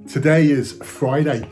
Today is Friday,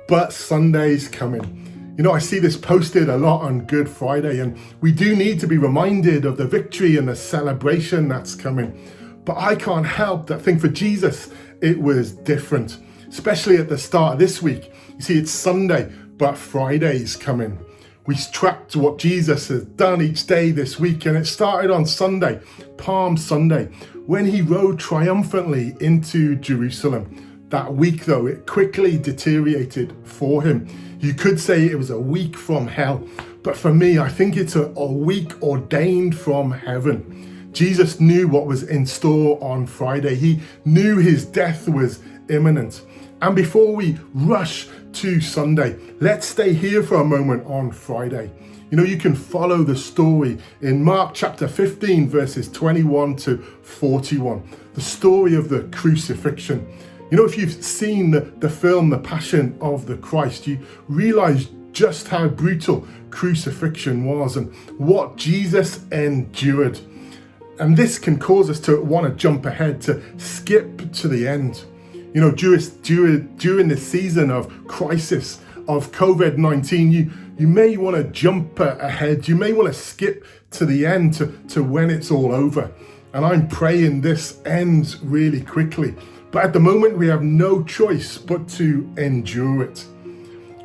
but Sunday's coming. I see this posted a lot on Good Friday, and we do need to be reminded of the victory and the celebration that's coming. But I can't help but think for Jesus, it was different, especially at the start of this week. You see, it's Sunday, but Friday's coming. We tracked what Jesus has done each day this week, and it started on Sunday, Palm Sunday, when he rode triumphantly into Jerusalem. That week, though, it quickly deteriorated for him. You could say it was a week from hell, but for me, I think it's a week ordained from heaven. Jesus knew what was in store on Friday. He knew his death was imminent. And before we rush to Sunday, let's stay here for a moment on Friday. You can follow the story in Mark chapter 15, verses 21 to 41, the story of the crucifixion. If you've seen the film, The Passion of the Christ, you realize just how brutal crucifixion was and what Jesus endured. And this can cause us to want to jump ahead, to skip to the end. During this season of crisis, of COVID-19, you may want to jump ahead. You may want to skip to the end, to when it's all over. And I'm praying this ends really quickly. But at the moment, we have no choice but to endure it.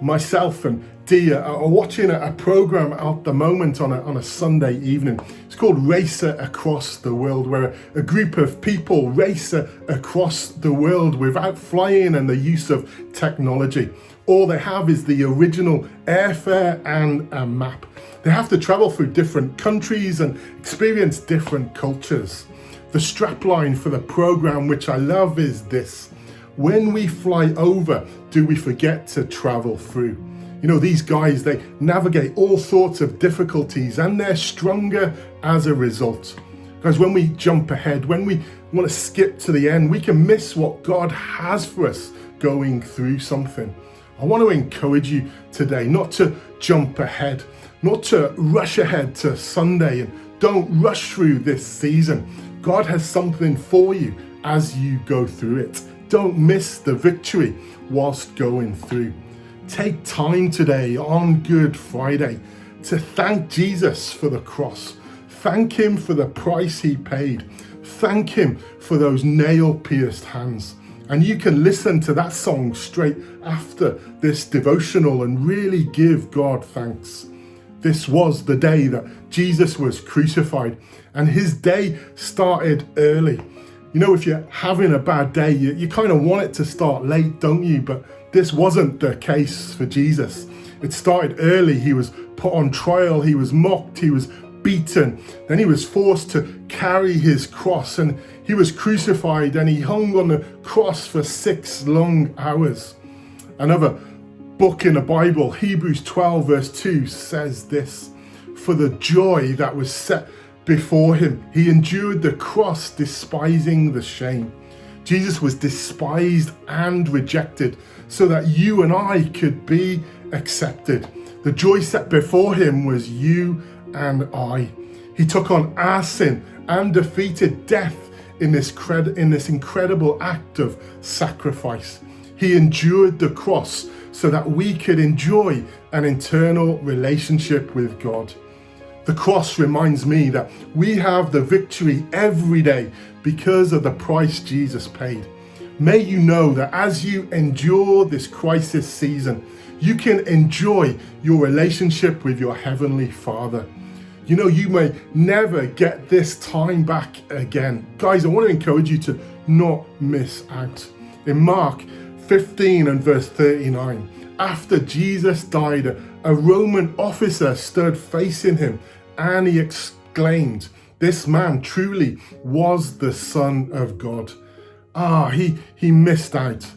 Myself and Dia are watching a program at the moment on a Sunday evening. It's called Race Across the World, where a group of people race across the world without flying and the use of technology. All they have is the original airfare and a map. They have to travel through different countries and experience different cultures. The strapline for the program, which I love, is this: when we fly over, do we forget to travel through? These guys, they navigate all sorts of difficulties and they're stronger as a result. Because when we jump ahead, when we want to skip to the end, we can miss what God has for us going through something. I want to encourage you today not to jump ahead, not to rush ahead to Sunday, and don't rush through this season. God has something for you as you go through it. Don't miss the victory whilst going through. Take time today on Good Friday to thank Jesus for the cross. Thank him for the price he paid. Thank him for those nail-pierced hands. And you can listen to that song straight after this devotional and really give God thanks. This was the day that Jesus was crucified, and his day started early. If you're having a bad day, you kind of want it to start late, don't you? But this wasn't the case for Jesus. It started early. He was put on trial. He was mocked. He was beaten. Then he was forced to carry his cross, and he was crucified, and he hung on the cross for 6 long hours. Another book in the Bible, Hebrews 12 verse 2, says this: for the joy that was set before him, he endured the cross, despising the shame. Jesus was despised and rejected so that you and I could be accepted. The joy set before him was you and I. He took on our sin and defeated death in this incredible act of sacrifice. He endured the cross so that we could enjoy an eternal relationship with God. The cross reminds me that we have the victory every day because of the price Jesus paid. May you know that as you endure this crisis season, you can enjoy your relationship with your Heavenly Father. You may never get this time back again. Guys, I want to encourage you to not miss out. In Mark 15 and verse 39, after Jesus died, a Roman officer stood facing him, and he exclaimed, "This man truly was the Son of God." He missed out.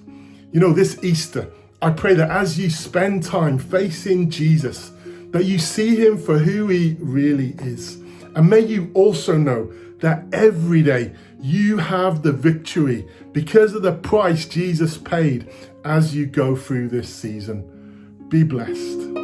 This Easter, I pray that as you spend time facing Jesus, that you see him for who he really is. And may you also know that every day you have the victory because of the price Jesus paid as you go through this season. Be blessed.